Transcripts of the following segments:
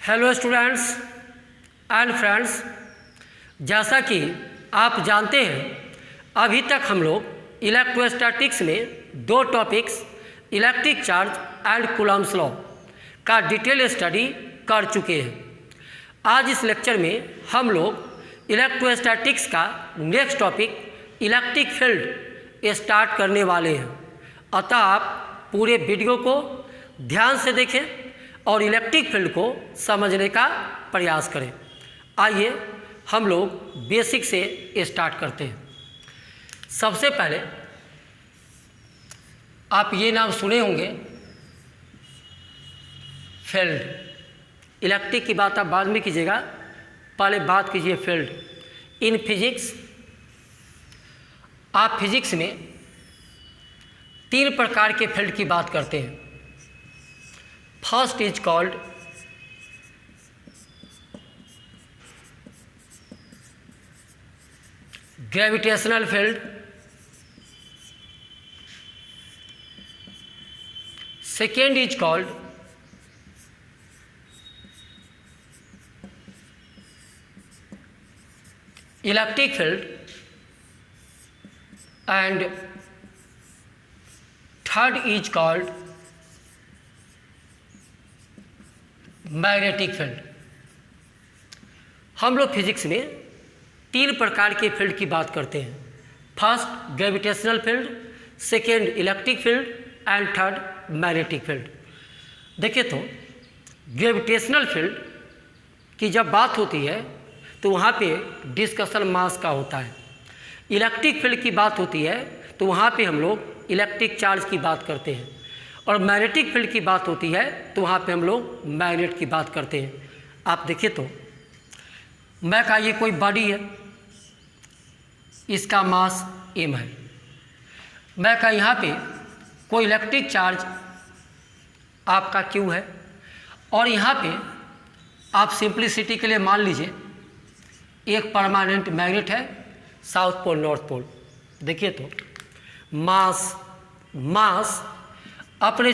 Hello students and friends, जैसा कि आप जानते हैं अभी तक हम लोग इलेक्ट्रोस्टैटिक्स में दो topics electric charge and Coulomb's law का डिटेल स्टडी कर चुके हैं। आज इस लेक्चर में हम लोग इलेक्ट्रोस्टैटिक्स का next topic electric field start करने वाले हैं। अतः आप पूरे वीडियो को ध्यान से देखें और इलेक्ट्रिक फील्ड को समझने का प्रयास करें। आइए हम लोग बेसिक से स्टार्ट करते हैं। सबसे पहले आप ये नाम सुने होंगे फील्ड। इलेक्ट्रिक की बात आप बाद में कीजिएगा, पहले बात कीजिए फील्ड। इन फिजिक्स आप फिजिक्स में तीन प्रकार के फील्ड की बात करते हैं। First is called gravitational field, second is called electric field and third is called magnetic field. हम लोग फिजिक्स में तीन प्रकार के फील्ड की बात करते हैं। First gravitational field, second electric field and third magnetic field. देखिए तो ग्रेविटेशनल फील्ड की जब बात होती है तो वहाँ पे डिस्कशन मास का होता है। इलेक्ट्रिक फील्ड की बात होती है तो वहाँ पे हम लोग इलेक्ट्रिक चार्ज की बात करते हैं। और मैग्नेटिक फील्ड की बात होती है तो वहाँ पे हम लोग मैग्नेट की बात करते हैं। आप देखिए तो मैं का ये कोई बॉडी है, इसका मास m है। मैं का यहाँ पे कोई इलेक्ट्रिक चार्ज आपका q है और यहाँ पे आप सिंप्लिसिटी के लिए मान लीजिए एक परमानेंट मैग्नेट है, साउथ पोल नॉर्थ पोल। देखिए तो मास अपने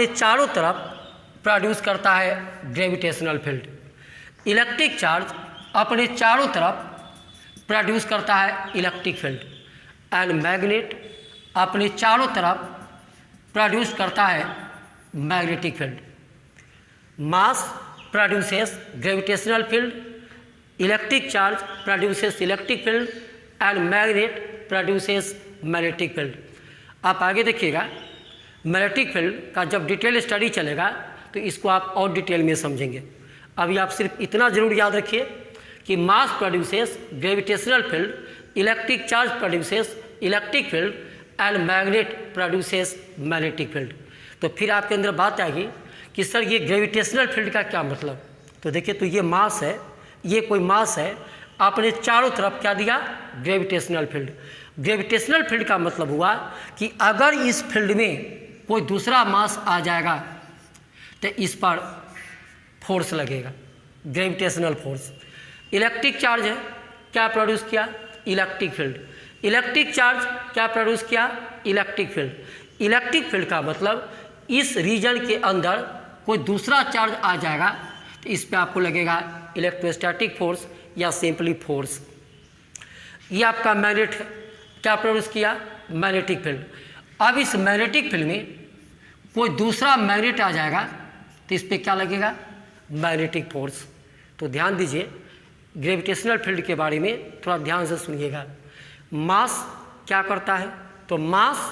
चारों तरफ प्रोड्यूस करता है ग्रेविटेशनल फील्ड। इलेक्ट्रिक चार्ज अपने चारों तरफ प्रोड्यूस करता है इलेक्ट्रिक फील्ड एंड मैग्नेट अपने चारों तरफ प्रोड्यूस करता है magnetic field. Mass produces gravitational field, electric charge produces electric field and magnet produces magnetic field. आप आगे देखिएगा मैग्नेटिक फील्ड का जब डिटेल स्टडी चलेगा तो इसको आप और डिटेल में समझेंगे। अभी आप सिर्फ इतना जरूर याद रखिए कि mass produces gravitational field, electric charge produces electric field and magnet produces magnetic field. तो फिर आपके अंदर बात आएगी कि सर ये ग्रेविटेशनल फील्ड का क्या मतलब। तो देखिए तो ये मास है, ये कोई मास है, आपने चारों तरफ क्या दिया ग्रेविटेशनल फील्ड। ग्रेविटेशनल फील्ड का मतलब हुआ कि अगर इस फील्ड में कोई दूसरा मास आ जाएगा तो इस पर फोर्स लगेगा, ग्रेविटेशनल फोर्स। इलेक्ट्रिक चार्ज है, क्या प्रोड्यूस किया इलेक्ट्रिक फील्ड। इलेक्ट्रिक चार्ज क्या प्रोड्यूस किया इलेक्ट्रिक फील्ड। इलेक्ट्रिक फील्ड का मतलब इस रीजन के अंदर कोई दूसरा चार्ज आ जाएगा तो इस पर आपको लगेगा इलेक्ट्रोस्टैटिक फोर्स या सिंपली फोर्स। ये आपका मैग्नेट है, क्या प्रोड्यूस किया मैग्नेटिक फील्ड। अब इस मैग्नेटिक फील्ड में कोई दूसरा मैग्नेट आ जाएगा तो इस पर क्या लगेगा मैग्नेटिक फोर्स। तो ध्यान दीजिए ग्रेविटेशनल फील्ड के बारे में थोड़ा ध्यान से सुनिएगा। मास क्या करता है तो मास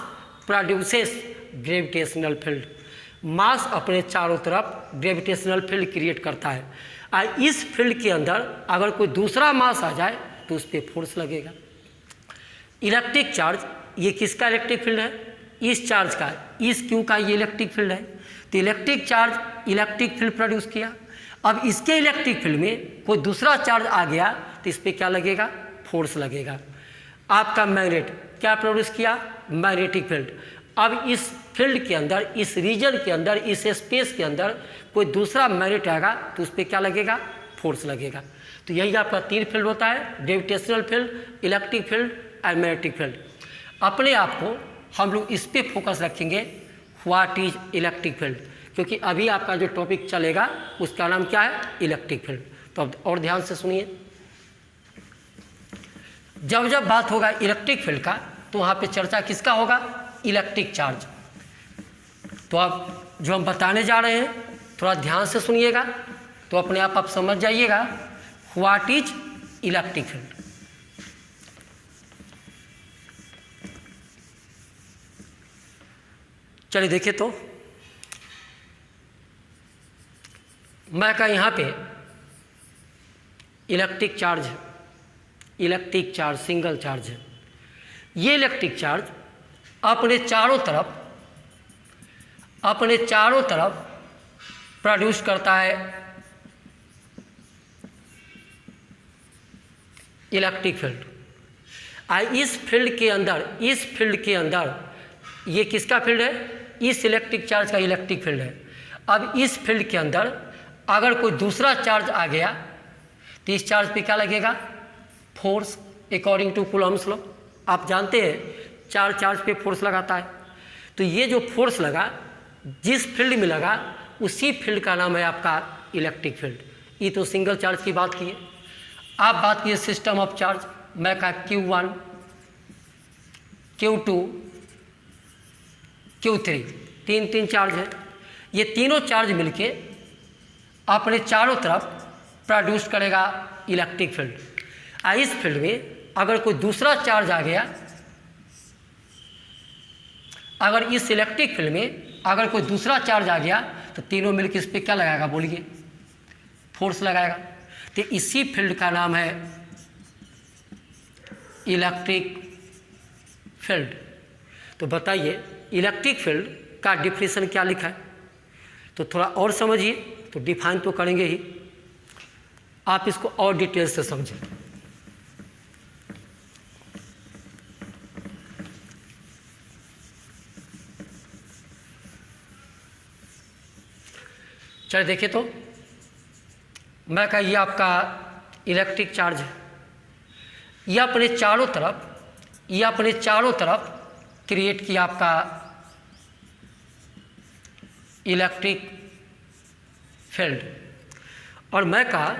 प्रोड्यूसेस ग्रेविटेशनल फील्ड। मास अपने चारों तरफ ग्रेविटेशनल फील्ड क्रिएट करता है और इस फील्ड के अंदर अगर कोई दूसरा मास आ जाए तो उस पर फोर्स लगेगा। इलेक्ट्रिक चार्ज ये किसका इलेक्ट्रिक फील्ड है इस चार्ज का, इस क्यू का ये इलेक्ट्रिक फील्ड है। तो electric charge electric field produce किया। अब इसके इलेक्ट्रिक फील्ड में कोई दूसरा चार्ज आ गया तो इस पर क्या लगेगा फोर्स लगेगा। आपका मैग्नेट क्या प्रोड्यूस किया मैग्नेटिक फील्ड। अब इस फील्ड के अंदर, इस रीजन के अंदर, इस स्पेस के अंदर कोई दूसरा मैग्नेट आएगा तो उस पर क्या लगेगा फोर्स लगेगा। तो यही आपका तीन फील्ड होता है, gravitational field, electric field and magnetic field. अपने आप को हम लोग इस पे फोकस रखेंगे व्हाट इज इलेक्ट्रिक फील्ड, क्योंकि अभी आपका जो टॉपिक चलेगा उसका नाम क्या है, इलेक्ट्रिक फील्ड। तो अब और ध्यान से सुनिए, जब जब बात होगा इलेक्ट्रिक फील्ड का तो वहाँ पे चर्चा किसका होगा, इलेक्ट्रिक चार्ज। तो अब जो हम बताने जा रहे हैं थोड़ा ध्यान से सुनिएगा, तो अपने आप समझ जाइएगा व्हाट इज इलेक्ट्रिक फील्ड। चलिए देखिए, तो मैं का यहाँ पे इलेक्ट्रिक चार्ज है, इलेक्ट्रिक चार्ज सिंगल चार्ज है। ये इलेक्ट्रिक चार्ज अपने चारों तरफ प्रोड्यूस करता है इलेक्ट्रिक फील्ड। इस फील्ड के अंदर ये किसका फील्ड है, इस इलेक्ट्रिक चार्ज का इलेक्ट्रिक फील्ड है। अब इस फील्ड के अंदर अगर कोई दूसरा चार्ज आ गया तो इस चार्ज पे क्या लगेगा, force, according to Coulomb's law. आप जानते हैं चार्ज पे फोर्स लगाता है। तो ये जो फोर्स लगा, जिस फील्ड में लगा, उसी फील्ड का नाम है आपका इलेक्ट्रिक फील्ड। ये तो सिंगल चार्ज की बात की है। आप बात कीजिए सिस्टम ऑफ चार्ज, मैं कहा Q1, Q2, Q3, तीन चार्ज है। ये तीनों चार्ज मिलके अपने चारों तरफ प्रोड्यूस करेगा इलेक्ट्रिक फील्ड। इस फील्ड में अगर कोई दूसरा चार्ज आ गया, अगर इस इलेक्ट्रिक फील्ड में अगर कोई दूसरा चार्ज आ गया तो तीनों मिलकर इस पर क्या लगाएगा, बोलिए, फोर्स लगाएगा। तो इसी फील्ड का नाम है इलेक्ट्रिक फील्ड। तो बताइए इलेक्ट्रिक फील्ड का डिफिनेशन क्या लिखा है, तो थोड़ा और समझिए। तो डिफाइन तो करेंगे ही, आप इसको और डिटेल से समझें। चलिए देखिए, तो मैं कहा ये आपका इलेक्ट्रिक चार्ज है। ये अपने चारों तरफ क्रिएट किया आपका इलेक्ट्रिक फील्ड। और मैं कहा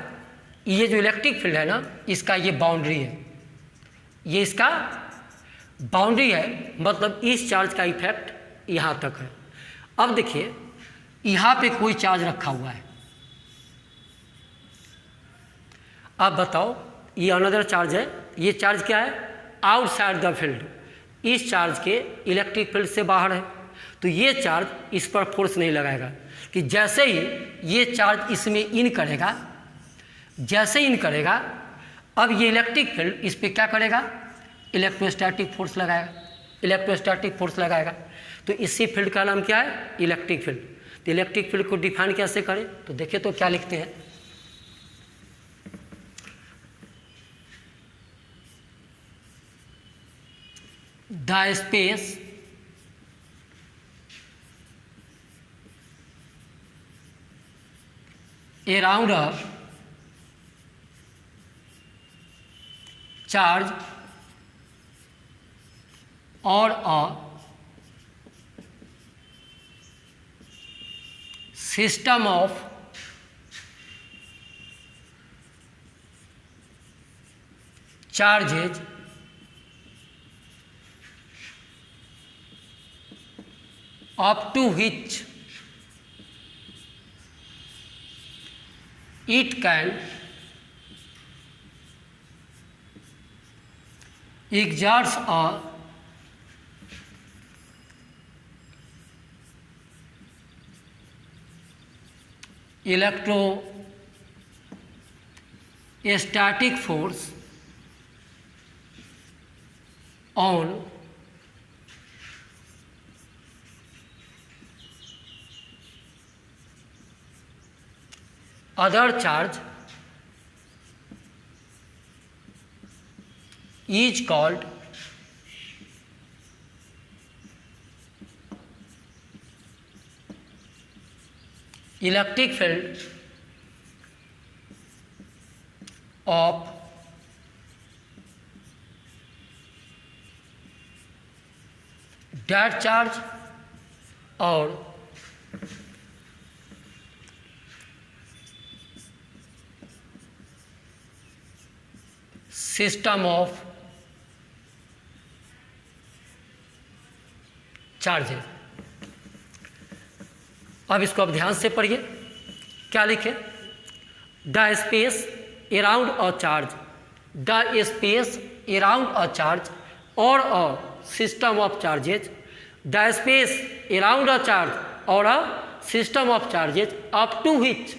ये जो इलेक्ट्रिक फील्ड है ना, इसका ये बाउंड्री है, ये इसका बाउंड्री है, मतलब इस चार्ज का इफेक्ट यहाँ तक है। अब देखिए यहाँ पे कोई चार्ज रखा हुआ है, अब बताओ ये अनदर चार्ज है। ये चार्ज क्या है, आउटसाइड द फील्ड, इस चार्ज के इलेक्ट्रिक फील्ड से बाहर है। तो ये चार्ज इस पर फोर्स नहीं लगाएगा, कि जैसे ही ये चार्ज इसमें इन करेगा, जैसे इन करेगा, अब ये इलेक्ट्रिक फील्ड इस पर क्या करेगा, इलेक्ट्रोस्टैटिक फोर्स लगाएगा। तो इसी फील्ड का नाम क्या है, इलेक्ट्रिक फील्ड। तो इलेक्ट्रिक फील्ड को डिफाइन कैसे करें, तो देखिए तो क्या लिखते हैं, the space around a charge or a system of charges up to which it can exerts a electrostatic force on other charge is called electric field of that charge और सिस्टम ऑफ चार्जेज। अब इसको अब ध्यान से पढ़िए, क्या लिखे? The space around a charge, the space around a charge और a system of charges, the space around a charge और a system of charges up to which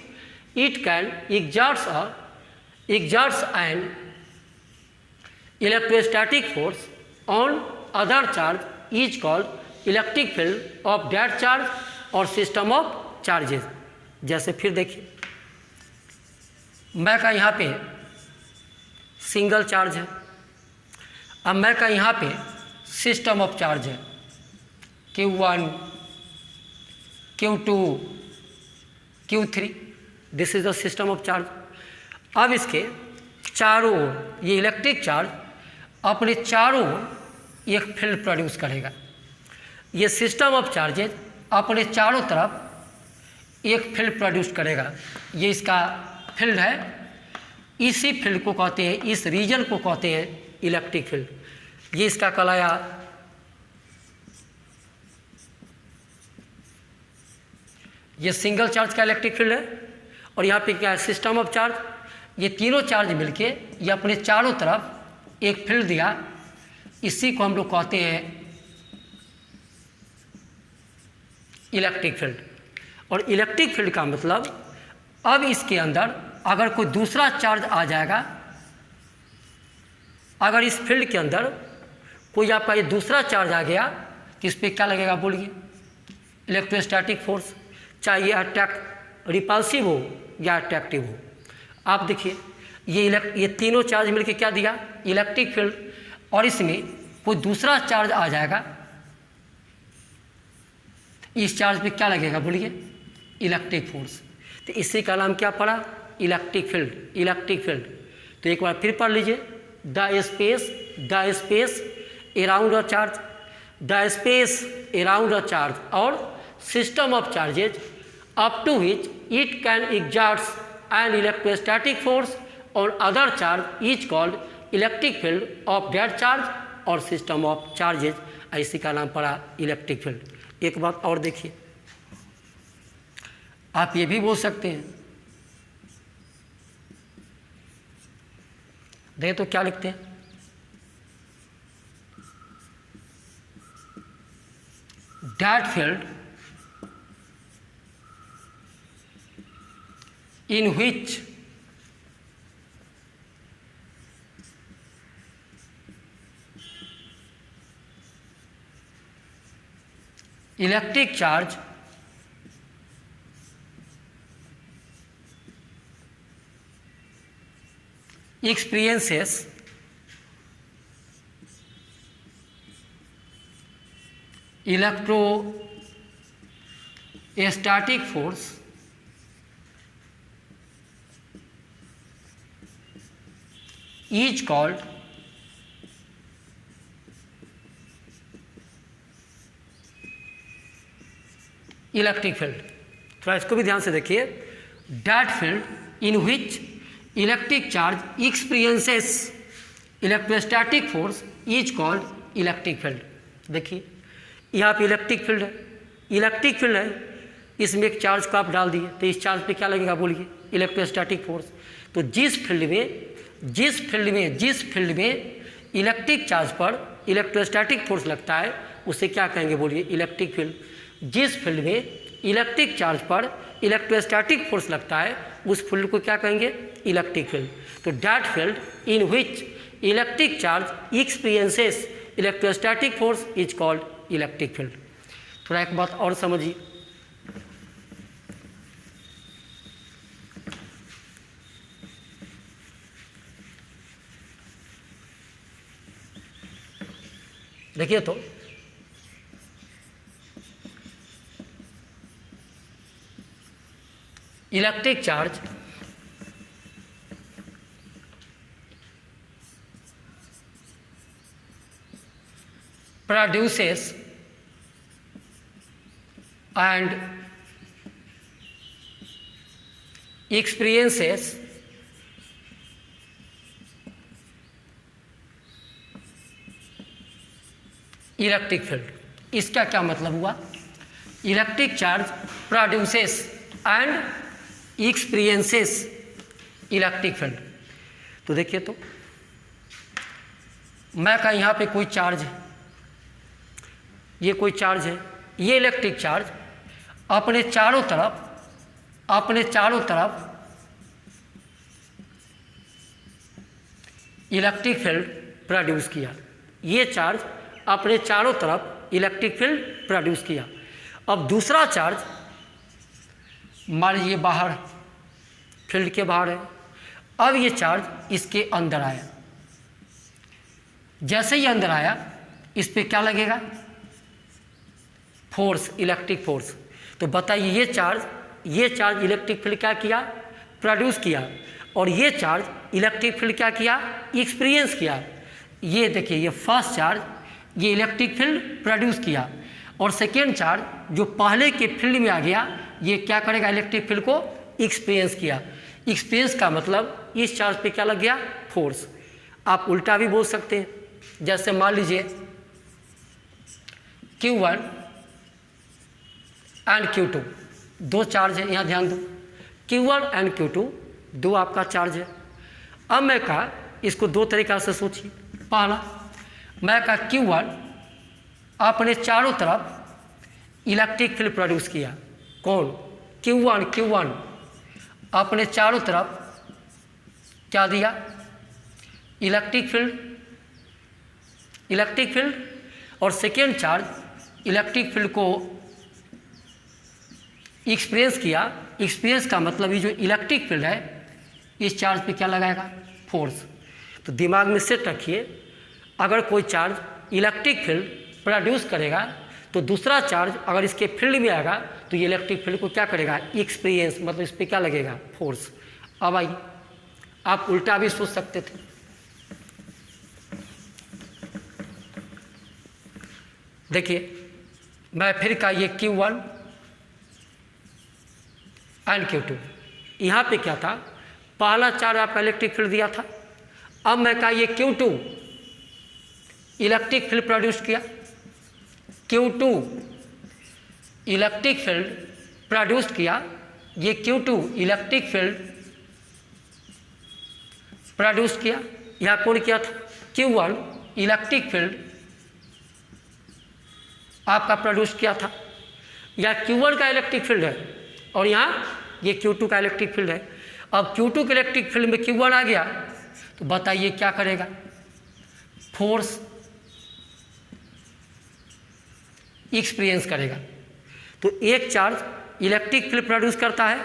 it can exerts an electrostatic force on other charge is called electric field of that charge और system of charges। जैसे फिर देखिए, मैं का यहाँ पे single charge है, अब मैं का यहाँ पे सिस्टम ऑफ चार्ज है, Q1 Q2 Q3, this is the system of charge. अब इसके चारों ओर ये इलेक्ट्रिक चार्ज अपने चारों ओर एक फील्ड प्रोड्यूस करेगा। ये सिस्टम ऑफ चार्जेज अपने चारों तरफ एक फील्ड प्रोड्यूस करेगा। ये इसका फील्ड है, इसी फील्ड को कहते हैं, इस रीजन को कहते हैं इलेक्ट्रिक फील्ड। ये इसका कहलाया ये सिंगल चार्ज का इलेक्ट्रिक फील्ड है, और यहाँ पे क्या है? System of charge. ये तीनों चार्ज मिलके ये अपने चारों तरफ एक फील्ड दिया, इसी को हम लोग कहते हैं इलेक्ट्रिक फील्ड। और इलेक्ट्रिक फील्ड का मतलब, अब इसके अंदर अगर कोई दूसरा चार्ज आ जाएगा, अगर इस फील्ड के अंदर कोई आपका ये दूसरा चार्ज आ गया तो इस पर क्या लगेगा बोलिए? इलेक्ट्रोस्टैटिक फोर्स, चाहे अट्रैक्ट रिपल्सिव हो या अट्रैक्टिव हो। आप देखिए ये तीनों चार्ज मिलके क्या दिया? Electric field. और इसमें कोई दूसरा चार्ज आ जाएगा, इस चार्ज पे क्या लगेगा बोलिए? Electric force. तो इसी का नाम क्या पड़ा? Electric field, electric field. तो एक बार फिर पढ़ लीजिए, the space around a charge, the space around a charge और system of charges up to which it can exert an electrostatic force on other charge is called electric field of that charge और system of charges, इसी का नाम पड़ा electric field. एक बात और देखिए, आप ये भी बोल सकते हैं, देखिए तो क्या लिखते हैं? that field in which electric charge experiences electrostatic force is called electric field. थोड़ा इसको भी ध्यान से देखिए, that field in which electric charge experiences electrostatic force is called electric field. देखिए यहाँ पे इलेक्ट्रिक फील्ड है, इलेक्ट्रिक फील्ड है, इसमें एक चार्ज को आप डाल दिए तो इस चार्ज पे क्या लगेगा बोलिए? Electrostatic force. तो जिस फील्ड में इलेक्ट्रिक चार्ज पर इलेक्ट्रोस्टैटिक फोर्स लगता है उसे क्या कहेंगे बोलिए? Electric field. जिस फील्ड में इलेक्ट्रिक चार्ज पर इलेक्ट्रोस्टैटिक फोर्स लगता है उस फील्ड को क्या कहेंगे? Electric field. तो that field in which electric charge experiences electrostatic force is called electric field. थोड़ा एक बात और समझिए, देखिए तो electric charge produces and experiences electric field, इसका क्या मतलब हुआ? Electric charge produces and experiences electric field. तो देखिए, तो मैं का यहाँ पे कोई चार्ज है, ये कोई चार्ज है, ये इलेक्ट्रिक चार्ज अपने चारों तरफ इलेक्ट्रिक फील्ड प्रोड्यूस किया। ये चार्ज अपने चारों तरफ इलेक्ट्रिक फील्ड प्रोड्यूस किया। अब दूसरा चार्ज मान लीजिए बाहर, फील्ड के बाहर है, अब ये चार्ज इसके अंदर आया। जैसे ही अंदर आया, इस पे क्या लगेगा? Force, electric force. तो बताइए, ये चार्ज इलेक्ट्रिक फील्ड क्या किया? प्रोड्यूस किया। और ये चार्ज इलेक्ट्रिक फील्ड क्या किया? एक्सपीरियंस किया। ये देखिए, ये फर्स्ट चार्ज ये इलेक्ट्रिक फील्ड प्रोड्यूस किया, और सेकेंड चार्ज जो पहले के फील्ड में आ गया, ये क्या करेगा? इलेक्ट्रिक फील्ड को एक्सपीरियंस किया। एक्सपीरियंस का मतलब इस चार्ज पे क्या लग गया? फोर्स। आप उल्टा भी बोल सकते हैं, जैसे मान लीजिए Q1 एंड Q2 दो चार्ज है, यहाँ ध्यान दो, Q1 एंड Q2 दो आपका चार्ज है। अब मैं कहा इसको दो तरीक़ा से सोचिए। पहला, मैं कहा Q1 अपने चारों तरफ इलेक्ट्रिक फील्ड प्रोड्यूस किया। कौन? Q1 अपने चारों तरफ क्या दिया? Electric field. और सेकेंड चार्ज इलेक्ट्रिक फील्ड को एक्सपीरियंस किया। एक्सपीरियंस का मतलब ये जो इलेक्ट्रिक फील्ड है, इस चार्ज पे क्या लगाएगा? फोर्स। तो दिमाग में सेट रखिए, अगर कोई चार्ज इलेक्ट्रिक फील्ड प्रोड्यूस करेगा तो दूसरा चार्ज अगर इसके फील्ड में आएगा तो ये इलेक्ट्रिक फील्ड को क्या करेगा? एक्सपीरियंस, मतलब इस पर क्या लगेगा? फोर्स। अब आइए, आप उल्टा भी सोच सकते थे। देखिए, मैं फिर कहा ये Q1 एंड Q2, यहाँ पे क्या था? पहला चार्ज आपका इलेक्ट्रिक फील्ड दिया था। अब मैं कहा ये Q2 इलेक्ट्रिक फील्ड प्रोड्यूस किया। Q2 इलेक्ट्रिक फील्ड प्रोड्यूस किया। ये Q2 इलेक्ट्रिक फील्ड प्रोड्यूस किया। यहाँ कौन किया था? Q1 इलेक्ट्रिक फील्ड आपका प्रोड्यूस किया था। यह Q1 का इलेक्ट्रिक फील्ड है और यहाँ ये Q2 का इलेक्ट्रिक फील्ड है। अब Q2 के इलेक्ट्रिक फील्ड में Q1 आ गया, तो बताइए क्या करेगा? फोर्स एक्सपीरियंस करेगा। तो एक चार्ज इलेक्ट्रिक फील्ड प्रोड्यूस करता है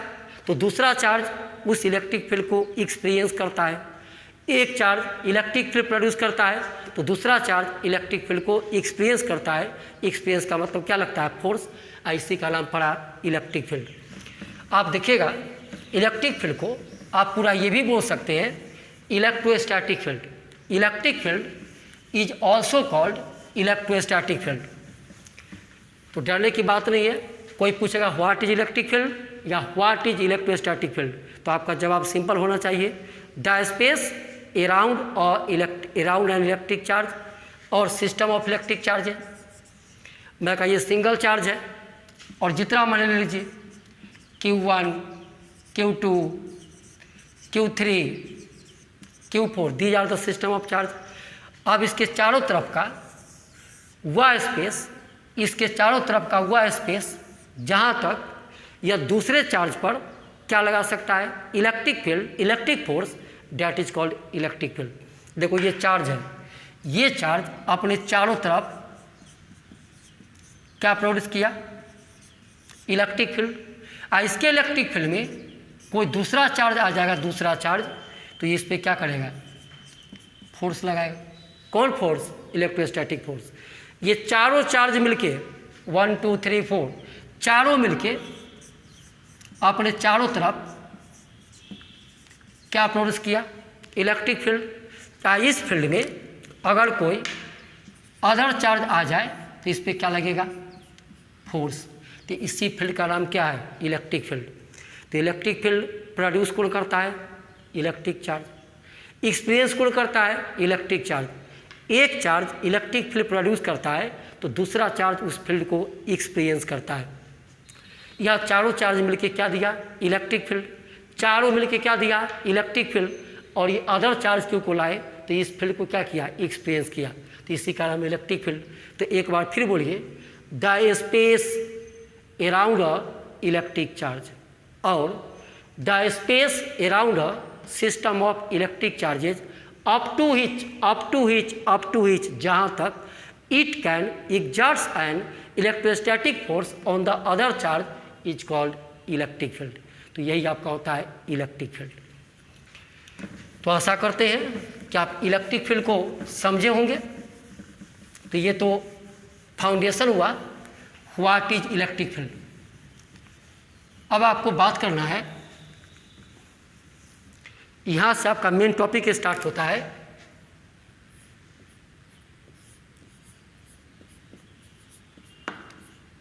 तो दूसरा चार्ज उस इलेक्ट्रिक फील्ड को एक्सपीरियंस करता है। एक चार्ज इलेक्ट्रिक फील्ड प्रोड्यूस करता है तो दूसरा चार्ज इलेक्ट्रिक फील्ड को एक्सपीरियंस करता है। एक्सपीरियंस का मतलब क्या लगता है? फोर्स। इसी का नाम पड़ा इलेक्ट्रिक फील्ड। आप देखिएगा, इलेक्ट्रिक फील्ड को आप पूरा ये भी बोल सकते हैं electrostatic field. Electric field is also called electrostatic field. तो डरने की बात नहीं है। कोई पूछेगा व्हाट इज इलेक्ट्रिक फील्ड या व्हाट इज इलेक्ट्रोस्टैटिक फील्ड, तो आपका जवाब सिंपल होना चाहिए, the space around an electric charge और सिस्टम ऑफ इलेक्ट्रिक चार्ज है। मैं कहा ये सिंगल चार्ज है और जितना मान लीजिए Q1, Q2, Q3, Q4 these are the system of charge. अब इसके चारों तरफ का वह स्पेस, इसके चारों तरफ का वह स्पेस जहाँ तक यह दूसरे चार्ज पर क्या लगा सकता है? Electric field, electric force, that is called electric field. देखो ये चार्ज है, ये चार्ज अपने चारों तरफ क्या प्रोड्यूस किया? Electric field. इसके इलेक्ट्रिक फील्ड में कोई दूसरा चार्ज आ जाएगा, दूसरा चार्ज, तो ये इस पर क्या करेगा? फोर्स लगाएगा। कौन फोर्स? Electrostatic force. ये चारों चार्ज मिलके 1, 2, 3, 4 चारों मिलके अपने चारों तरफ क्या प्रोड्यूस किया? Electric field. इस फील्ड में अगर कोई अदर चार्ज आ जाए तो इस पर क्या लगेगा? फोर्स। तो इसी फील्ड का नाम क्या है? Electric field. तो इलेक्ट्रिक फील्ड प्रोड्यूस कौन करता है? Electric charge. एक्सपीरियंस कौन करता है? Electric charge. एक चार्ज इलेक्ट्रिक फील्ड प्रोड्यूस करता है तो दूसरा चार्ज उस फील्ड को एक्सपीरियंस करता है। यह चारों चार्ज मिलके क्या दिया? Electric field. चारों मिलके क्या दिया? Electric field. और ये अदर चार्ज क्यों को लाए? तो इस फील्ड को क्या किया? एक्सपीरियंस किया। तो इसी कारण हम इलेक्ट्रिक फील्ड। तो एक बार फिर बोलिए, the space around a electric charge, और the space around a system of electric charges up to which जहाँ तक it can exerts an electrostatic force on the other charge is called electric field. तो यही आपका होता है electric field. तो आशा करते हैं कि आप इलेक्ट्रिक फील्ड को समझे होंगे। तो ये तो फाउंडेशन हुआ व्हाट इज इलेक्ट्रिक फील्ड। अब आपको बात करना है, यहाँ से आपका मेन टॉपिक स्टार्ट होता है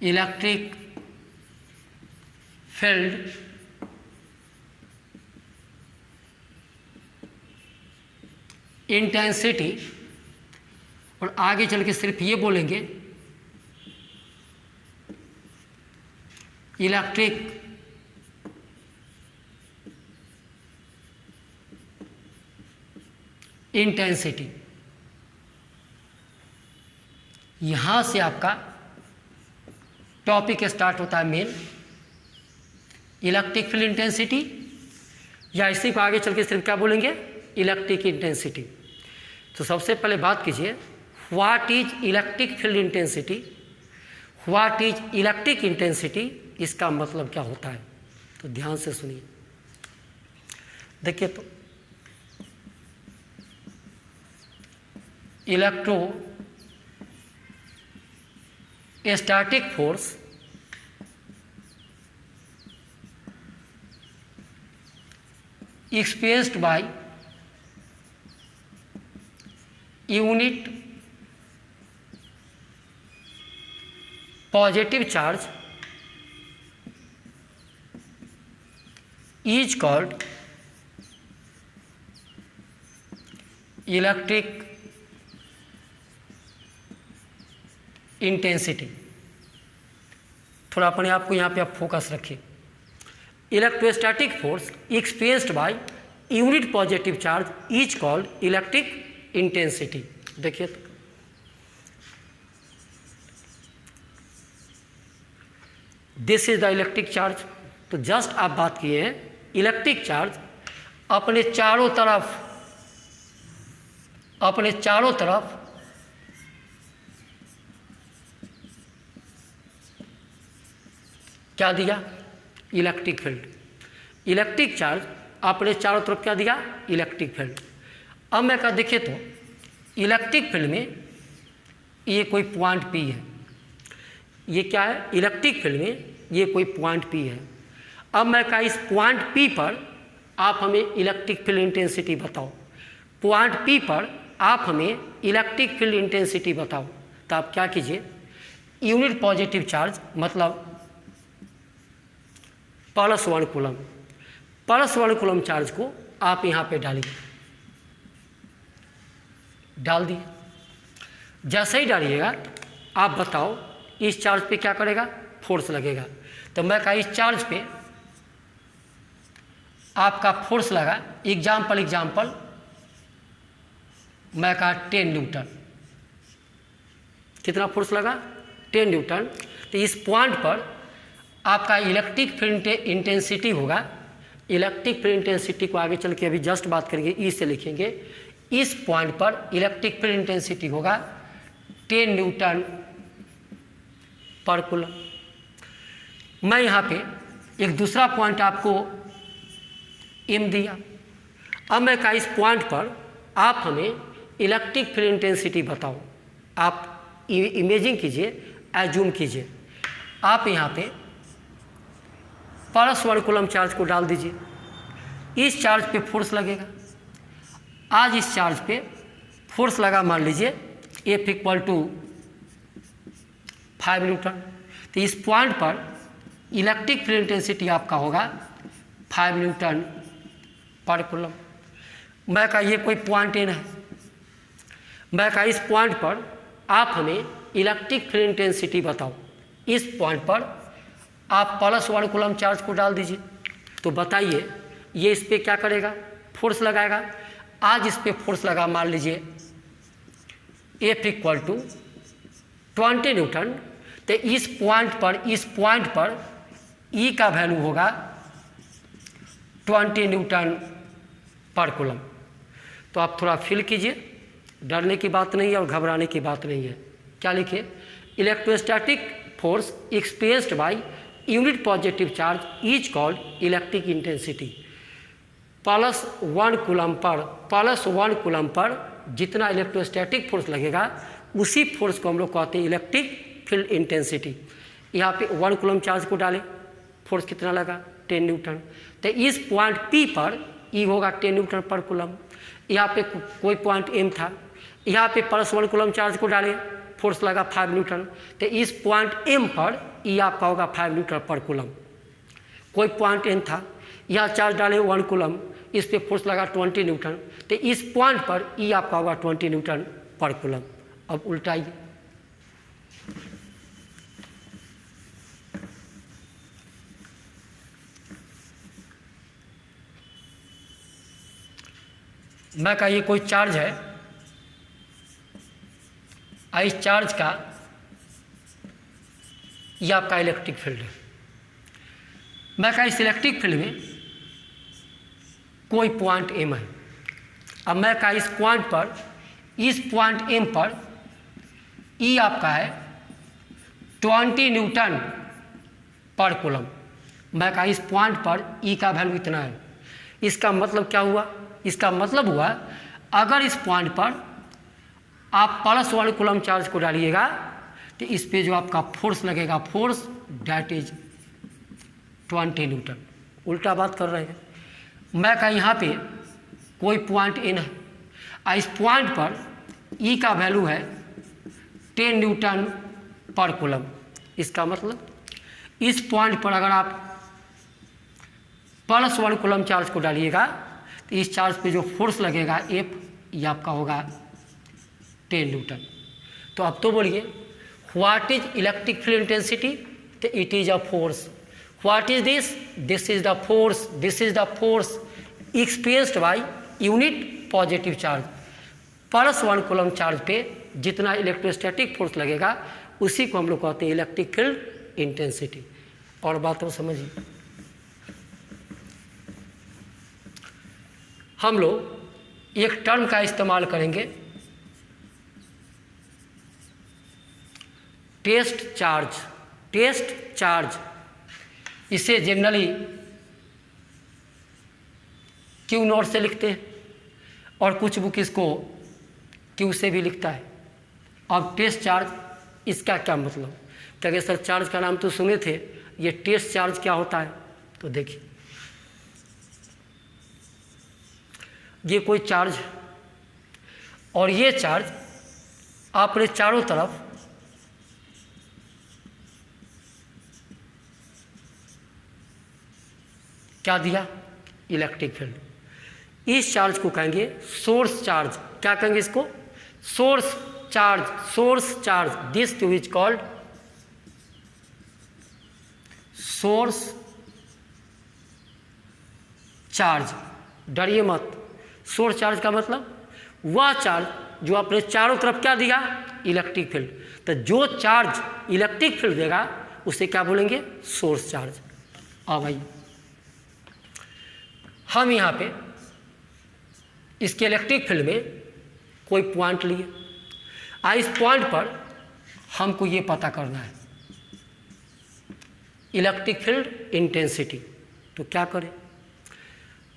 इलेक्ट्रिक फील्ड इंटेंसिटी, और आगे चल के सिर्फ ये बोलेंगे इलेक्ट्रिक इंटेंसिटी। यहां से आपका टॉपिक स्टार्ट होता है मेन इलेक्ट्रिक फील्ड इंटेंसिटी, या इसी को आगे चल के सिर्फ क्या बोलेंगे? Electric intensity. तो सबसे पहले बात कीजिए, what is electric field intensity, what is electric intensity, इसका मतलब क्या होता है? तो ध्यान से सुनिए। देखिए, तो electrostatic force experienced by unit positive charge is called electric intensity. थोड़ा अपने आप को यहाँ पे आप फोकस रखिए। Electrostatic force experienced by unit positive charge is called electric intensity. देखिए, this is the electric charge. तो जस्ट आप बात किए हैं, इलेक्ट्रिक चार्ज अपने चारों तरफ क्या दिया? Electric field. इलेक्ट्रिक चार्ज अपने चारों तरफ क्या दिया? Electric field. अब मैं क्या देखिए, तो इलेक्ट्रिक फील्ड में ये कोई पॉइंट P है, ये क्या है? इलेक्ट्रिक फील्ड में ये कोई पॉइंट P है। अब मैं क्या, इस पॉइंट P पर आप हमें इलेक्ट्रिक फील्ड इंटेंसिटी बताओ। पॉइंट P पर आप हमें इलेक्ट्रिक फील्ड इंटेंसिटी बताओ। तो आप क्या कीजिए, यूनिट पॉजिटिव चार्ज मतलब +1 कूलम, +1 कूलम चार्ज को आप यहाँ पे डालिए। डाल दिए। जैसे ही डालिएगा आप बताओ इस चार्ज पे क्या करेगा? फोर्स लगेगा। तो मैं कहा, इस चार्ज पे आपका फोर्स लगा, एग्जाम्पल मैं कहा 10 न्यूटन। कितना फोर्स लगा? 10 न्यूटन। तो इस पॉइंट पर आपका इलेक्ट्रिक फील्ड इंटेंसिटी होगा। इलेक्ट्रिक फील्ड इंटेंसिटी को आगे चल के अभी जस्ट बात करेंगे, ई से लिखेंगे। इस पॉइंट पर इलेक्ट्रिक फील्ड इंटेंसिटी होगा 10 न्यूटन पर कूलम। मैं यहाँ पे एक दूसरा पॉइंट आपको एम दिया। अब मैं कहा, इस पॉइंट पर आप हमें इलेक्ट्रिक फील्ड इंटेंसिटी बताओ। आप इमेजिंग कीजिए, एज्यूम कीजिए, आप यहाँ पे +1 कूलम चार्ज को डाल दीजिए। इस चार्ज पे फोर्स लगेगा। आज इस चार्ज पे फोर्स लगा, मान लीजिए F = 5 न्यूटन। तो इस पॉइंट पर इलेक्ट्रिक फील्ड इंटेंसिटी आपका होगा 5 न्यूटन पर कूलम। मैं कहा, ये कोई पॉइंट एन है। मैं कहा इस पॉइंट पर आप हमें इलेक्ट्रिक फील्ड इंटेंसिटी बताओ। इस पॉइंट पर आप +1 कूलम चार्ज को डाल दीजिए, तो बताइए ये इस पर क्या करेगा, फोर्स लगाएगा। आज इस पर फोर्स लगा मान लीजिए F = 20 न्यूटन, तो इस पॉइंट पर E का वैल्यू होगा 20 न्यूटन पर कूलम। तो आप थोड़ा फील कीजिए, डरने की बात नहीं है और घबराने की बात नहीं है। क्या लिखे, electrostatic force experienced by unit positive charge is called electric intensity. +1 coulomb per जितना इलेक्ट्रोस्टैटिक फोर्स लगेगा उसी फोर्स को हम लोग कहते हैं इलेक्ट्रिक फील्ड इंटेंसिटी। यहाँ पे 1 कूलम चार्ज को डालें, फोर्स कितना लगा 10 न्यूटन, तो इस पॉइंट P पर E होगा 10 न्यूटन पर कूलम। यहाँ पे कोई पॉइंट M था, यहाँ पे +1 कूलम चार्ज को डालें, फोर्स लगा 5 न्यूटन, तो इस पॉइंट M पर E आपका होगा 5 न्यूटन पर कूलम। कोई पॉइंट N था, यहाँ चार्ज डाले 1 कूलम, इस पे फोर्स लगा 20 न्यूटन, तो इस पॉइंट पर E आपका होगा 20 न्यूटन पर कूलम। अब उल्टाइए, मैं कहा ये कोई चार्ज है, इस चार्ज का ये आपका इलेक्ट्रिक फील्ड है। मैं कहा इस इलेक्ट्रिक फील्ड में कोई पॉइंट M है। अब मैं कहा इस पॉइंट M पर E आपका है 20 न्यूटन पर कूलम। मैं कहा इस पॉइंट पर E का वैल्यू इतना है। इसका मतलब क्या हुआ, इसका मतलब हुआ अगर इस पॉइंट पर आप +1 कूलम चार्ज को डालिएगा तो इस पे जो आपका फोर्स लगेगा, फोर्स डैट इज 20 न्यूटन। उल्टा बात कर रहे हैं। मैं कहा यहाँ पे कोई पॉइंट N है, इस पॉइंट पर E का वैल्यू है 10 न्यूटन पर कूलम। इसका मतलब इस पॉइंट पर अगर आप +1 कूलम चार्ज को डालिएगा तो इस चार्ज पे जो फोर्स लगेगा F, ये आपका होगा 10 न्यूटन। तो अब तो बोलिए what is electric field intensity, तो it is a force. What is this, this is the force, this is the force experienced by unit positive charge. +1 coulomb charge पे जितना इलेक्ट्रोस्टैटिक फोर्स लगेगा उसी को हम लोग कहते हैं इलेक्ट्रिक फील्ड इंटेंसिटी। और बातों समझिए, हम लोग एक टर्म का इस्तेमाल करेंगे, टेस्ट चार्ज। इसे जनरली Q0 से लिखते हैं और कुछ बुक इसको Q से भी लिखता है। अब टेस्ट चार्ज, इसका क्या मतलब, क्या सर चार्ज का नाम तो सुने थे, ये टेस्ट चार्ज क्या होता है, तो देखिए ये कोई चार्ज है और ये चार्ज आपने चारों तरफ क्या दिया, इलेक्ट्रिक फील्ड। इस चार्ज को कहेंगे सोर्स चार्ज। क्या कहेंगे इसको, source charge. This two is called source charge. डरिए मत, सोर्स चार्ज का मतलब वह चार्ज जो आपने चारों तरफ क्या दिया, इलेक्ट्रिक फील्ड। तो जो चार्ज इलेक्ट्रिक फील्ड देगा उसे क्या बोलेंगे, सोर्स चार्ज। अब भाई हम यहाँ पे इसके इलेक्ट्रिक फील्ड में कोई पॉइंट लिए, इस पॉइंट पर हमको ये पता करना है इलेक्ट्रिक फील्ड इंटेंसिटी। तो क्या करें,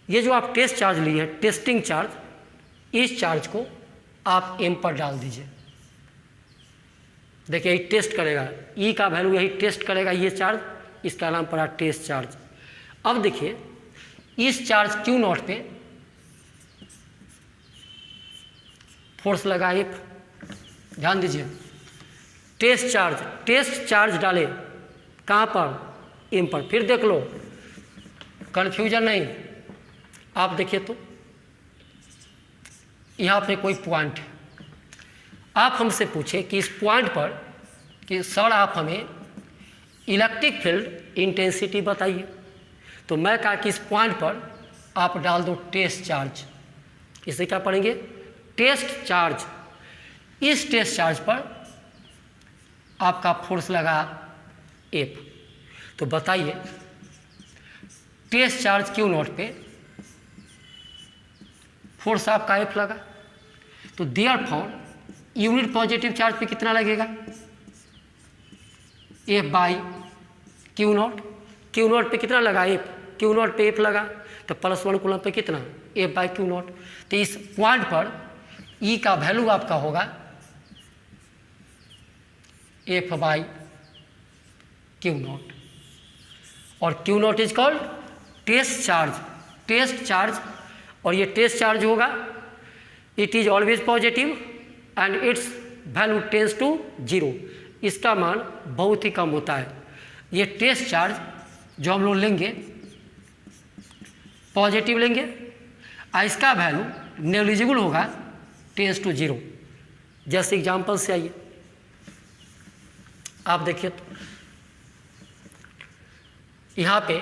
ये जो आप टेस्ट चार्ज लिए हैं, टेस्टिंग चार्ज, इस चार्ज को आप M पर डाल दीजिए। देखिए ये टेस्ट करेगा, E का वैल्यू यही टेस्ट करेगा ये चार्ज, इसका नाम पड़ा टेस्ट चार्ज। अब देखिए इस चार्ज Q0 पे फोर्स लगा F, ध्यान दीजिए, टेस्ट चार्ज डाले कहाँ पर, M पर। फिर देख लो, कन्फ्यूजन नहीं। आप देखिए तो यहाँ पे कोई पॉइंट है, आप हमसे पूछे कि इस पॉइंट पर कि सर आप हमें इलेक्ट्रिक फील्ड इंटेंसिटी बताइए, तो मैं कहा कि इस पॉइंट पर आप डाल दो टेस्ट चार्ज। इसे क्या पढ़ेंगे? Test charge. इस टेस्ट चार्ज पर आपका फोर्स लगा F। तो बताइए टेस्ट चार्ज Q नॉट पे फोर्स आपका F लगा, तो देयरफॉर यूनिट पॉजिटिव चार्ज पे कितना लगेगा? F by Q not. Q naught पे कितना लगा? F। Q नॉट पे F लगा तो +1 कूलम पे कितना? F by Q not. तो इस पॉइंट पर E का वैल्यू आपका होगा F बाई Q नॉट, और Q naught is called test charge. Test charge, और ये टेस्ट चार्ज होगा, it is always positive and its value tends to 0। इसका मान बहुत ही कम होता है। ये टेस्ट चार्ज जो हम लोग लेंगे पॉजिटिव लेंगे, और इसका वैल्यू नेग्लिजिबल होगा टेंस टू 0। जैसे एग्जाम्पल से आइए, आप देखिए तो यहाँ पे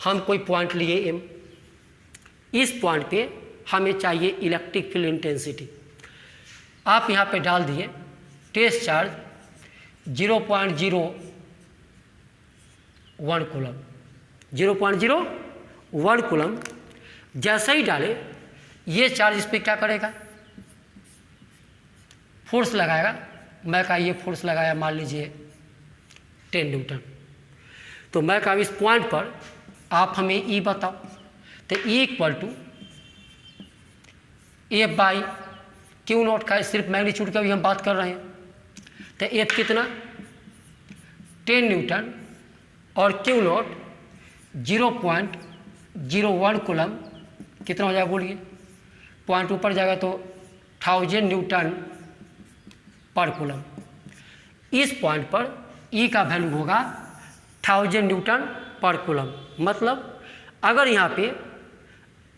हम कोई पॉइंट लिए M, इस पॉइंट पे हमें चाहिए इलेक्ट्रिक फील्ड इंटेंसिटी। आप यहाँ पे डाल दिए टेस्ट चार्ज 0.01 कूलम, 0.01 कूलम। जैसे ही डाले ये चार्ज इस पर क्या करेगा? फोर्स लगाएगा। मैं कहा ये फोर्स लगाया मान लीजिए 10 न्यूटन। तो मैं कहा इस पॉइंट पर आप हमें E बताओ, तो E equal to F by Q naught का, सिर्फ मैग्नीट्यूड का भी हम बात कर रहे हैं। तो F कितना? 10 न्यूटन, और Q नॉट 0.01 कूलम। कितना हो जाएगा बोलिए? पॉइंट ऊपर जाएगा तो 1000 न्यूटन पर कूलम। इस पॉइंट पर E का वैल्यू होगा 1000 न्यूटन पर कूलम। मतलब अगर यहाँ पे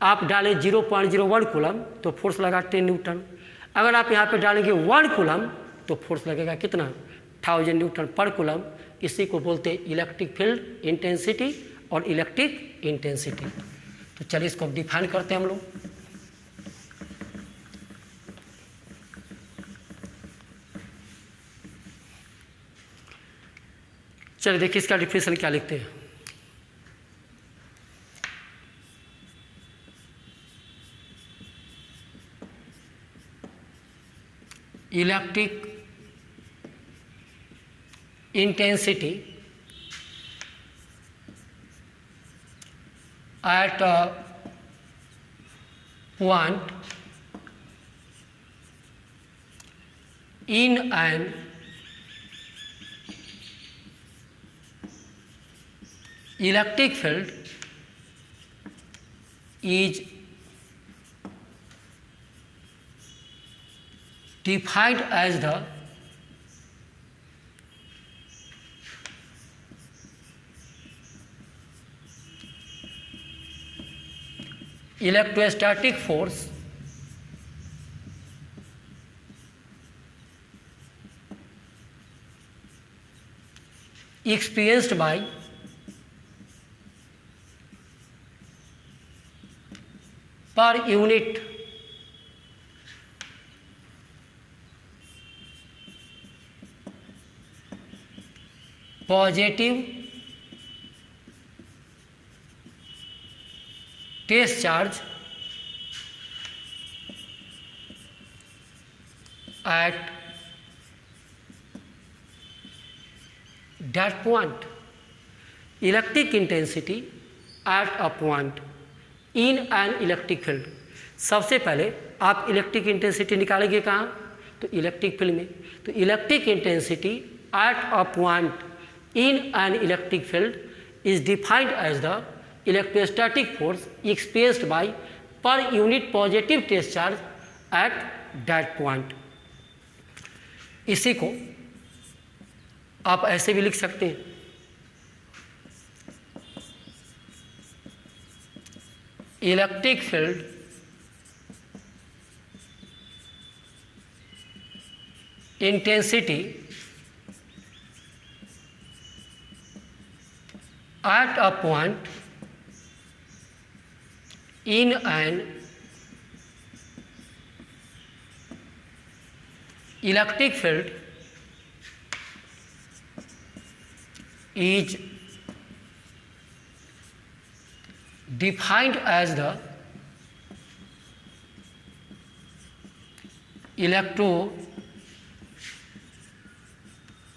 आप डालें 0.01 कूलम तो फोर्स लगा 10 न्यूटन। अगर आप यहाँ पे डालेंगे 1 कूलम तो फोर्स लगेगा कितना? 1000 न्यूटन पर कूलम। इसी को बोलते हैं इलेक्ट्रिक फील्ड इंटेंसिटी और इलेक्ट्रिक इंटेंसिटी। तो चलिए इसको डिफाइन करते हैं हम लोग। चलिए देखिए इसका डिफिनेशन क्या लिखते हैं। Electric intensity at a point in an electric field is defined as the electrostatic force experienced by per unit positive test charge at that point, electric intensity at a point in an electric field। सबसे पहले आप electric intensity निकालेंगे कहाँ? तो electric field में। तो electric intensity at a point in an electric field is defined as the electrostatic force experienced by per unit positive test charge at that point। इसी को आप ऐसे भी लिख सकते हैं, electric field intensity at a point in an electric field is defined as the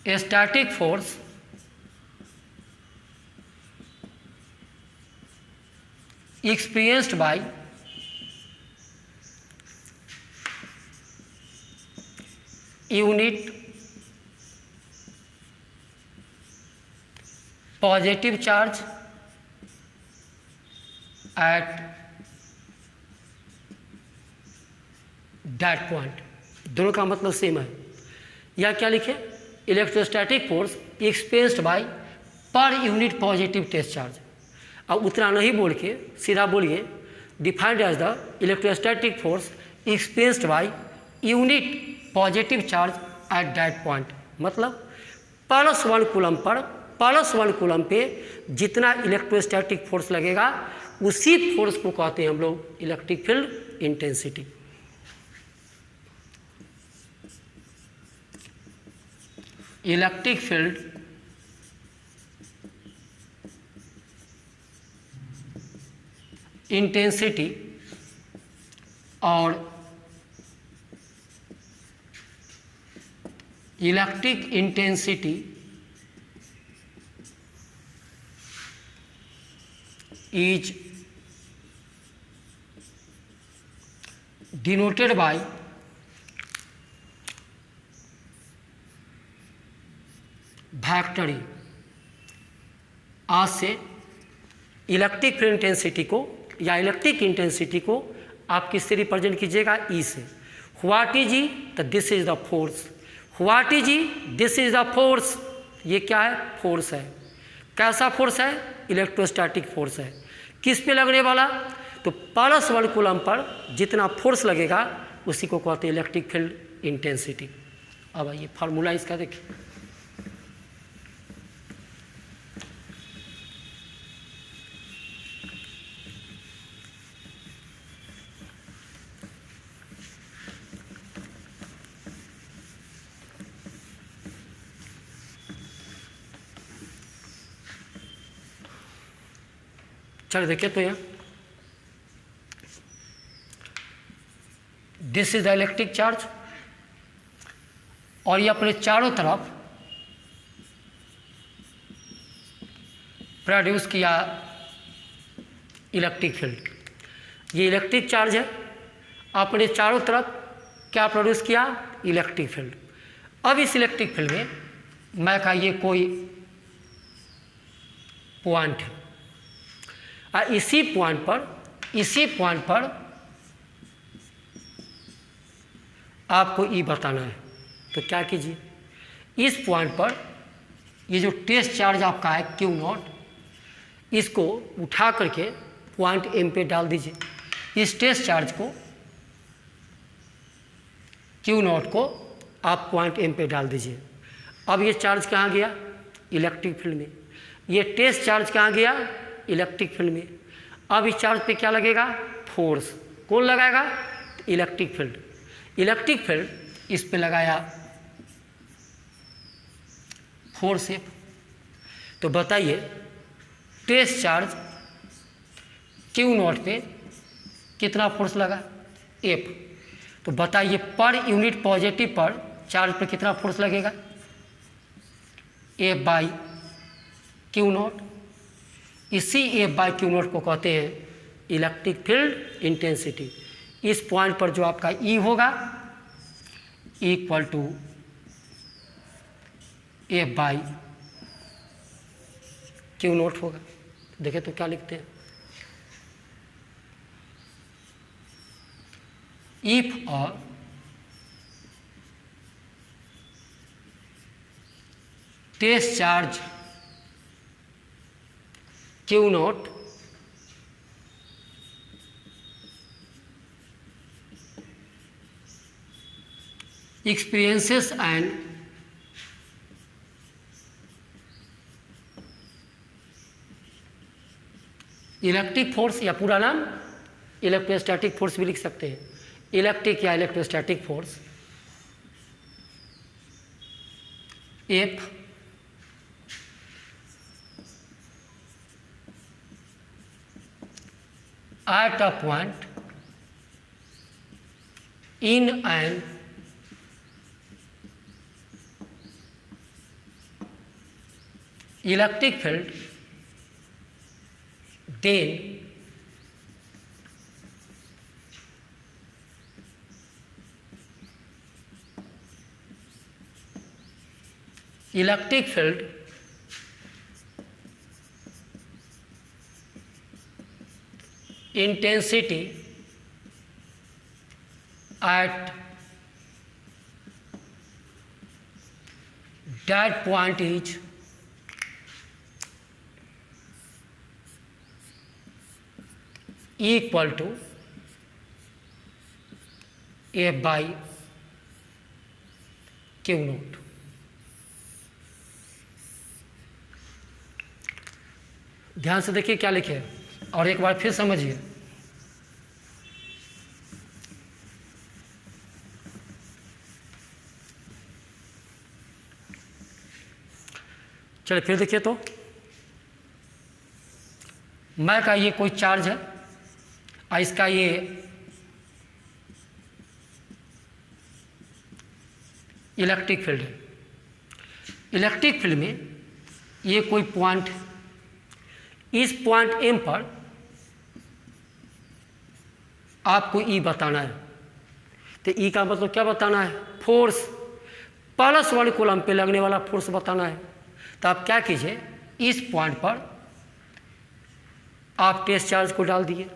electrostatic force experienced by unit positive charge at that point। दोनों का मतलब सेम है। या क्या लिखे, electrostatic force experienced by per unit positive test charge. अब उतना नहीं बोल के सीधा बोलिए defined as the electrostatic force experienced by unit positive charge at that point. मतलब +1 कूलम पर +1 कूलम पे जितना इलेक्ट्रोस्टैटिक फोर्स लगेगा उसी फोर्स को कहते हैं हम लोग electric field intensity. Electric field intensity और electric intensity is denoted by vector. आज से इलेक्ट्रिक फील्ड इंटेंसिटी को या इलेक्ट्रिक इंटेंसिटी को आप किससे रिप्रेजेंट कीजिएगा, ई से। व्हाट इज ई, तो this is the force. What is E, this is the force. ये क्या है, फोर्स है। कैसा फोर्स है, इलेक्ट्रोस्टैटिक फोर्स है। किस पे लगने वाला, तो +1 कूलम पर जितना फोर्स लगेगा उसी को कहते हैं इलेक्ट्रिक फील्ड इंटेंसिटी। अब आइए फार्मूला इसका देखिए। चलो देखिए, तो यहाँ this is the electric charge और ये अपने चारों तरफ प्रोड्यूस किया इलेक्ट्रिक फील्ड। ये इलेक्ट्रिक चार्ज है, अपने चारों तरफ क्या प्रोड्यूस किया, इलेक्ट्रिक फील्ड। अब इस इलेक्ट्रिक फील्ड में मैं का ये कोई पॉइंट है, इसी पॉइंट पर आपको ई बताना है। तो क्या कीजिए, इस पॉइंट पर ये जो टेस्ट चार्ज आपका है Q0, इसको उठा करके पॉइंट M पे डाल दीजिए। इस टेस्ट चार्ज को Q0 को आप पॉइंट M पे डाल दीजिए। अब ये चार्ज कहाँ गया, इलेक्ट्रिक फील्ड में। ये टेस्ट चार्ज कहाँ गया, इलेक्ट्रिक फील्ड में। अब इस चार्ज पे क्या लगेगा, फोर्स। कौन लगाएगा, इलेक्ट्रिक फील्ड। इलेक्ट्रिक फील्ड इस पे लगाया फोर्स F। तो बताइए टेस्ट चार्ज Q0 पे कितना फोर्स लगा, F। तो बताइए पर यूनिट पॉजिटिव पर चार्ज पर कितना फोर्स लगेगा, F/Q0। इसी F/Q0 को कहते हैं इलेक्ट्रिक फील्ड इंटेंसिटी। इस पॉइंट पर जो आपका E होगा इक्वल टू F/Q0 होगा। देखें तो क्या लिखते हैं, इफ और test charge Q0 experiences an electric force, या पूरा नाम इलेक्ट्रोस्टैटिक फोर्स भी लिख सकते हैं, इलेक्ट्रिक या electrostatic force F at a point in an electric field, then electric field intensity at that point is equal to F by Q naught। ध्यान से देखिए क्या लिखे और एक बार फिर समझिए। चलिए फिर देखिए, तो मैं का ये कोई चार्ज है और इसका ये इलेक्ट्रिक फील्ड है। इलेक्ट्रिक फील्ड में ये कोई पॉइंट है, इस पॉइंट एम पर आपको ई बताना है। तो ई का मतलब क्या बताना है? फोर्स, +1 कूलम पे लगने वाला फोर्स बताना है। तो आप क्या कीजिए, इस पॉइंट पर आप टेस्ट चार्ज को डाल दिए।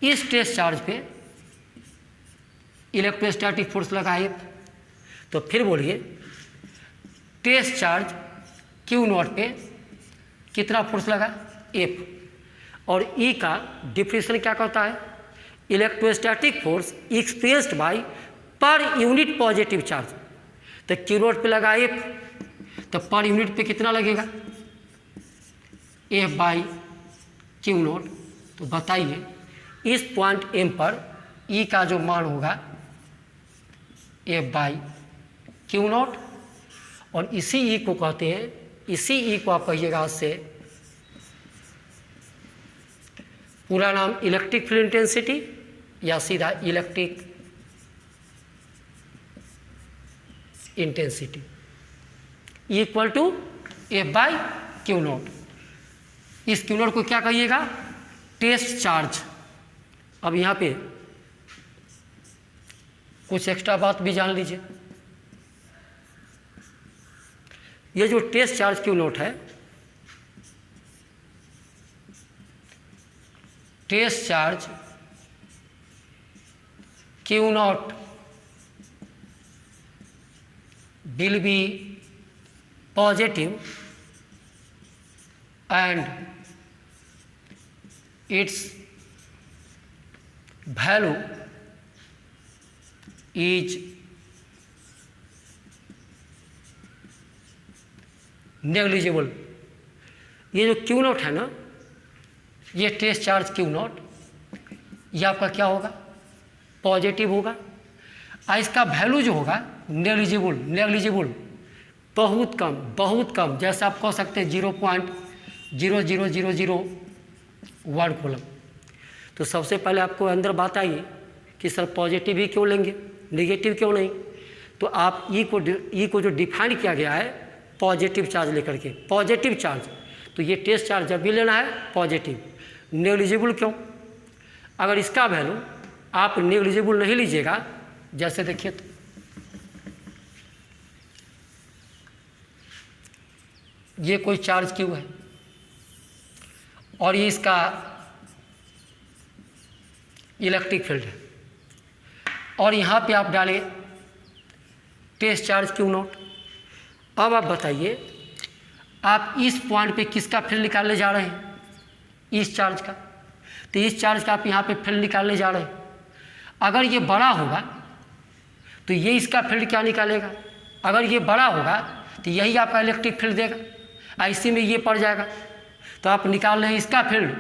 इस टेस्ट चार्ज पे इलेक्ट्रोस्टैटिक फोर्स लगा है, तो फिर बोलिए टेस्ट चार्ज क्यू नॉट पे कितना फोर्स लगा? एफ। और ई का डिफिनेशन क्या कहता है? Electrostatic force experienced by per unit positive charge. तो क्यू नॉट पे लगा एफ, तो पर यूनिट पे कितना लगेगा? F by Q not. तो बताइए इस पॉइंट एम पर ई का जो मान होगा एफ बाई क्यू नॉट, और इसी ई को कहते हैं, इसी ई को आप कहिएगा से पूरा नाम इलेक्ट्रिक फील्ड इंटेंसिटी या सीधा electric intensity equal to F by Q naught. इस क्यू नॉट को क्या कहिएगा? Test charge. अब यहाँ पे कुछ एक्स्ट्रा बात भी जान लीजिए। ये जो टेस्ट चार्ज क्यू नॉट है, test charge Q naught will be positive and its value is negligible। ये जो क्यू नॉट है ना, ये टेस्ट चार्ज क्यू नॉट, ये आपका क्या होगा? पॉजिटिव होगा। और इसका वैल्यू जो होगा नेग्लिजिबल, नेग्लिजिबल बहुत कम, बहुत कम। जैसे आप कह सकते हैं 0.00001 कूलम। तो सबसे पहले आपको अंदर बात आई कि सर पॉजिटिव ही क्यों लेंगे, नेगेटिव क्यों नहीं? तो आप ई को जो डिफाइन किया गया है पॉजिटिव चार्ज लेकर के, पॉजिटिव चार्ज, तो ये टेस्ट चार्ज जब भी लेना है पॉजिटिव। नेग्लिजिबल क्यों? अगर इसका वैल्यू आप नेग्लिजिबल नहीं लीजिएगा, जैसे देखिए तो ये कोई चार्ज क्यू है और ये इसका इलेक्ट्रिक फील्ड है, और यहाँ पे आप डालें टेस्ट चार्ज क्यू नॉट। अब आप बताइए आप इस पॉइंट पे किसका फील्ड निकालने जा रहे हैं? इस चार्ज का। तो इस चार्ज का आप यहाँ पे फील्ड निकालने जा रहे हैं। अगर ये बड़ा होगा तो ये इसका फील्ड क्या निकालेगा, अगर ये बड़ा होगा तो यही आपका इलेक्ट्रिक फील्ड देगा, इसी में ये पड़ जाएगा, तो आप निकाल रहे हैं इसका फील्ड,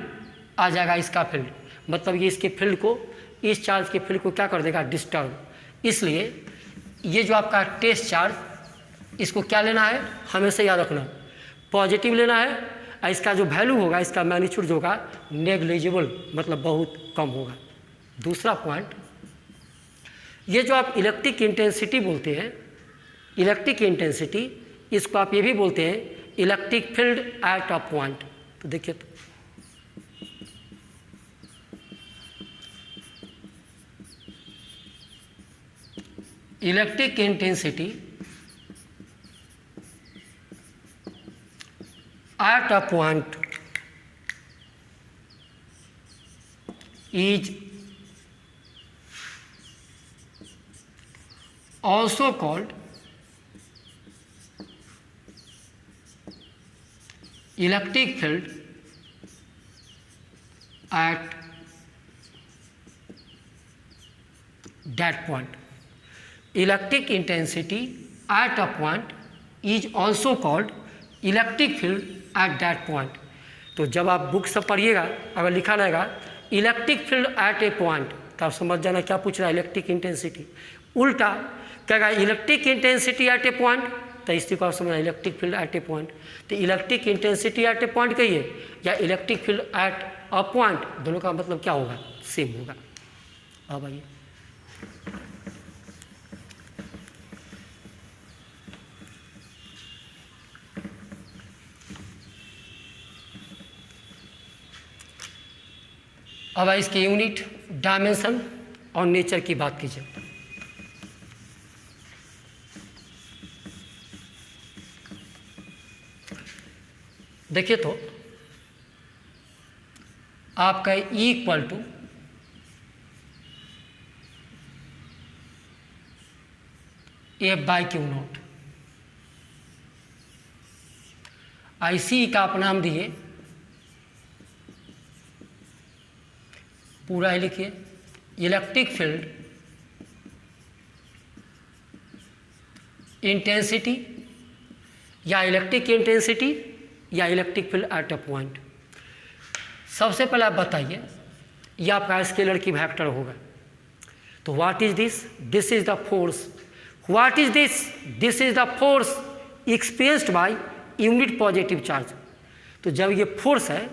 आ जाएगा इसका फील्ड, मतलब ये इसके फील्ड को, इस चार्ज के फील्ड को क्या कर देगा, डिस्टर्ब। इसलिए ये जो आपका टेस्ट चार्ज, इसको क्या लेना है, हमेशा याद रखना, पॉजिटिव लेना है, और इसका जो वैल्यू होगा, इसका मैग्नीट्यूड जो होगा नेग्लिजिबल, मतलब बहुत कम होगा। दूसरा पॉइंट, ये जो आप इलेक्ट्रिक इंटेंसिटी बोलते हैं, इलेक्ट्रिक इंटेंसिटी, इसको आप ये भी बोलते हैं electric field at a point. तो देखिए, तो electric intensity eight a point is also called electric field at that point. Electric intensity at a point is also called electric field at that point. तो जब आप book से पढ़िएगा, अगर लिखा रहेगा electric field at a point, तो आप समझ जाना क्या पूछ रहा है, इलेक्ट्रिक इंटेंसिटी। उल्टा कहेगा electric intensity at a point, तो इसी को आप समझना electric field at a point. तो electric intensity at a point कहिए या electric field at a point, दोनों का मतलब क्या होगा, सेम होगा। अब आइए, अब इसके यूनिट, डायमेंशन और नेचर की बात कीजिए। देखिए, तो आपका E equal to F/Q0, IC का आप नाम दिए, पूरा ही लिखिए, इलेक्ट्रिक फील्ड इंटेंसिटी या इलेक्ट्रिक इंटेंसिटी या electric field at a point. सबसे पहले आप बताइए, ये आपका स्केलर की वेक्टर होगा, तो what is this, this is the force, what is this, this is the force experienced by unit positive charge. तो जब ये फोर्स है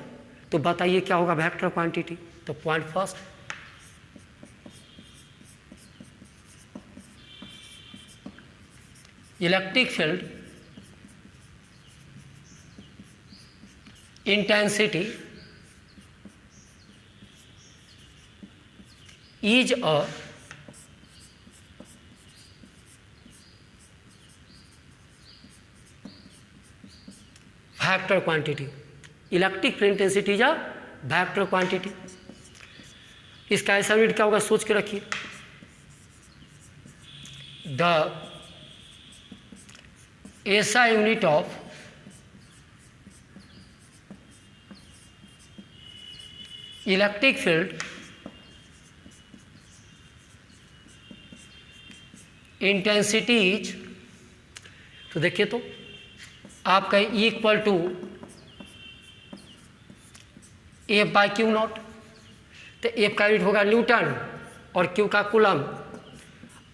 तो बताइए क्या होगा वेक्टर क्वांटिटी, तो point first, electric field intensity is a vector quantity, electric field intensity is a vector quantity. इसका ऐसा यूनिट क्या होगा, सोच के रखिए, the SI unit of electric field intensity is, तो देखिए, तो आपका E इक्वल टू F/Q0, तो F का यूनिट होगा न्यूटन और Q का कूलम।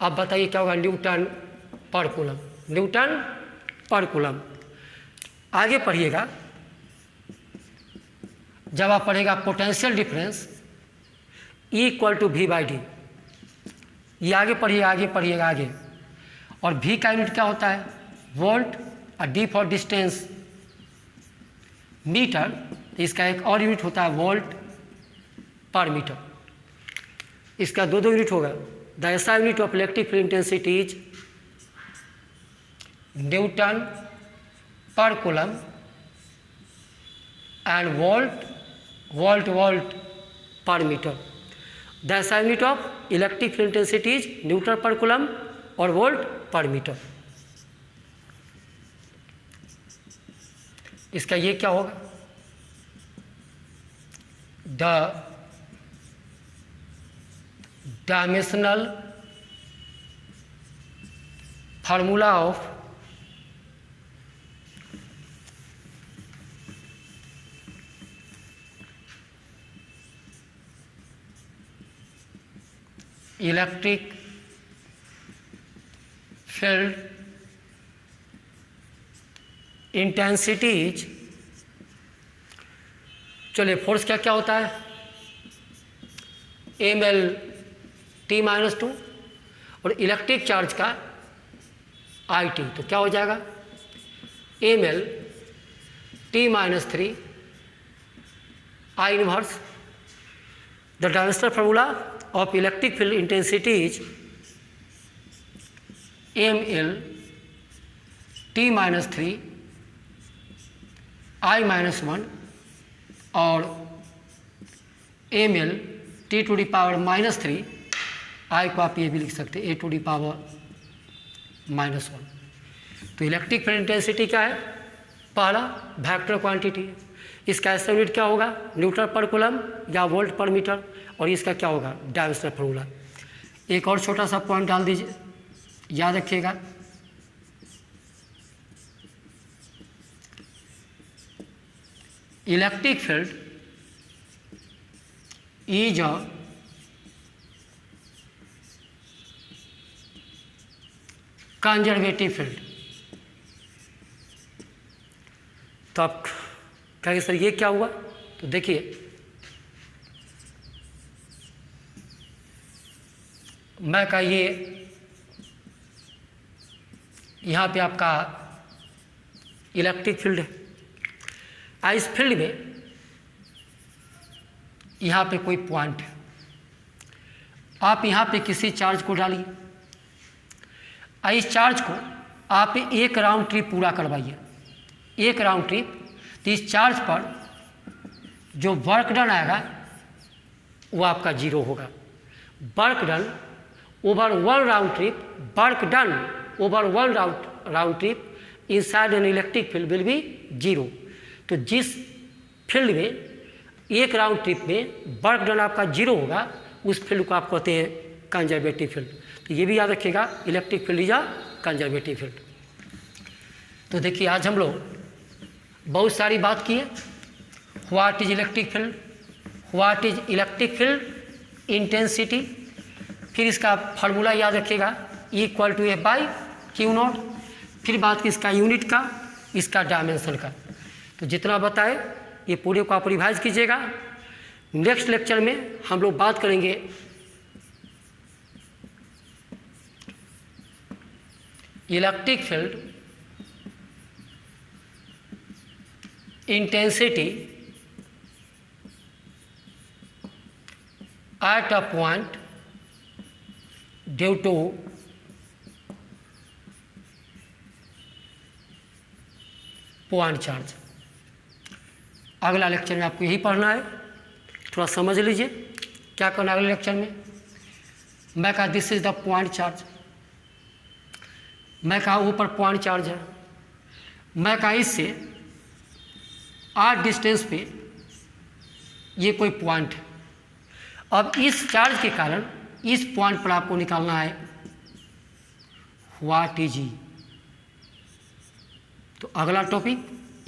अब बताइए क्या होगा, Newton per coulomb, Newton per coulomb. आगे पढ़िएगा, जब आप पढ़ेगा potential difference E equal to V/D, ये आगे पढ़िएगा, आगे पढ़िएगा आगे, और V का यूनिट क्या होता है, वोल्ट, और D फॉर डिस्टेंस मीटर, तो इसका एक और यूनिट होता है वोल्ट पर मीटर। इसका दो यूनिट होगा, the SI unit of electric field intensity is newton per coulomb and volt per metre. The SI unit of electric field intensity is newton per coulomb और volt per metre. इसका ये क्या होगा, the dimensional formula of electric field intensity is, चलिए force क्या क्या होता है, mL(T-2) और इलेक्ट्रिक चार्ज का IT, तो क्या हो जाएगा mL(T-3) I inverse. The dimensional formula of electric field intensity is mL(T-3) I-1 और mL(T⁻³ I को आप ये भी लिख सकते हैं A⁻⁻⁻1। तो इलेक्ट्रिक फील्ड इंटेंसिटी क्या है, पहला वेक्टर क्वांटिटी, इसका SI यूनिट क्या होगा, न्यूटन पर कूलम या वोल्ट पर मीटर, और इसका क्या होगा डायमेंशनल फार्मूला। एक और छोटा सा पॉइंट डाल दीजिए, याद रखिएगा, electric field is a conservative field. तो आप कहेंगे सर ये क्या हुआ, तो देखिए मैं का ये यहाँ पे आपका इलेक्ट्रिक फील्ड है, इस फील्ड में यहाँ पे कोई पॉइंट है, आप यहाँ पे किसी चार्ज को डालिए, इस चार्ज को आप एक राउंड ट्रिप पूरा करवाइए, एक राउंड ट्रिप, तो इस चार्ज पर जो वर्क डन आएगा वो आपका 0 होगा। Work done over 1 round trip, work done over 1 round trip inside an electric field will be 0। तो जिस फील्ड में एक राउंड ट्रिप में वर्क डन आपका 0 होगा, उस फील्ड को आप कहते हैं कंजर्वेटिव फील्ड। तो ये भी याद रखिएगा, इलेक्ट्रिक फील्ड या कंजर्वेटिव फील्ड। तो देखिए आज हम लोग बहुत सारी बात की है, what is electric field, what is electric field intensity, फिर इसका फार्मूला याद रखिएगा E=F/Q0, फिर बात की इसका यूनिट का, इसका डायमेंशन का। तो जितना बताए ये पूरे को आप रिवाइज कीजिएगा। नेक्स्ट लेक्चर में हम लोग बात करेंगे electric field intensity at a point due two point charge. अगला लेक्चर में आपको यही पढ़ना है, थोड़ा समझ लीजिए क्या करना है अगले लेक्चर में। मैं कहा this is the point charge, मैं कहा ऊपर पॉइंट चार्ज है, मैं कहा इससे 8 डिस्टेंस पे ये कोई पॉइंट है। अब इस चार्ज के कारण इस पॉइंट पर आपको निकालना है व्हाट इज ई। तो अगला टॉपिक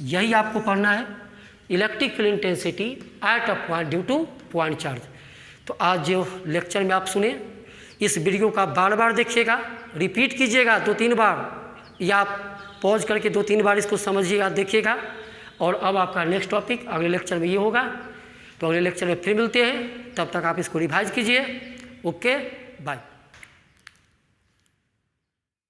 यही आपको पढ़ना है, electric field intensity at a point due two point charge. तो आज जो लेक्चर में आप सुने, इस वीडियो का बार बार देखिएगा, रिपीट कीजिएगा 2-3 बार, या आप पॉज करके 2-3 बार इसको समझिएगा, देखिएगा। और अब आपका नेक्स्ट टॉपिक अगले लेक्चर में ये होगा। तो अगले लेक्चर में फिर मिलते हैं, तब तक आप इसको रिवाइज कीजिए। Okay, bye.